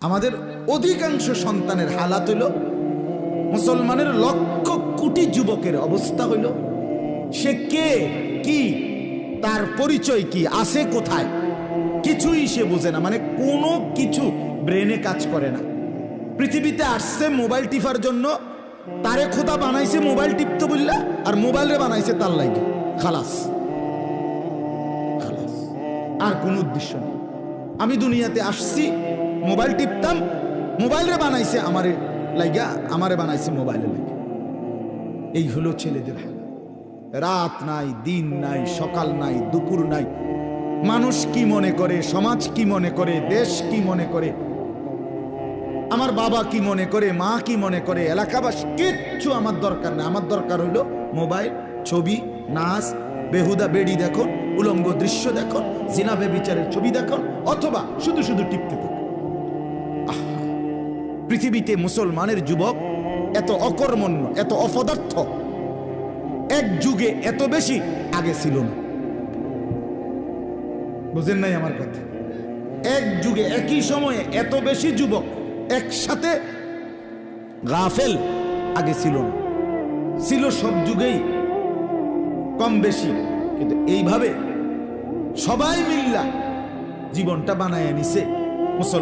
আমাদের অধিকাংশ সন্তানের হালাত হইল, মুসলমানের লক্ষ কোটি যুবকের অবস্থা হইল, সে কে, কি, তার পরিচয় কি, আছে কোথায়, কিছুই সে বোঝে না। মানে কোনো কিছু ব্রেনে কাজ করে না। পৃথিবীতে আসছে মোবাইল টিপার জন্য, তারে খোদা বানাইছে মোবাইল টিপতে বললা, আর মোবাইলে বানাইছে তার লাগে। খালাস খালাস, আর কোন উদ্দেশ্য নেই। আমি দুনিয়াতে আসছি মোবাইল টিপতাম, মোবাইলে বানাইছে আমারে লাগা, আমারে বানাইছে মোবাইলে লাগে। এই হলো ছেলেদের হাল। রাত নাই, দিন নাই, সকাল নাই, দুপুর নাই। মানুষ কি মনে করে, সমাজ কি মনে করে, দেশ কি মনে করে, আমার বাবা কি মনে করে, মা কি মনে করে, এলাকাবাসী, কিচ্ছু আমার দরকার না। আমার দরকার হইল মোবাইল, ছবি, নাচ, বেহুদা বেড়ি দেখুন, উলঙ্গ দৃশ্য দেখুন, জিনা বেবিচারের ছবি দেখুন, অথবা শুধু শুধু টিপতে থাকুন। পৃথিবীতে মুসলমানের যুবক এত অকর্মণ্য, এত অপদার্থ এক যুগে এত বেশি আগে ছিল না। বুঝেন নাই আমার কথা? এক যুগে একই সময়ে এত বেশি যুবক একসাথে গাফেল আগে ছিল না। ছিল সব যুগেই কম বেশি, কিন্তু এইভাবে সবাই মিল্লা জীবনটা বানায় নিছে মুসলমান।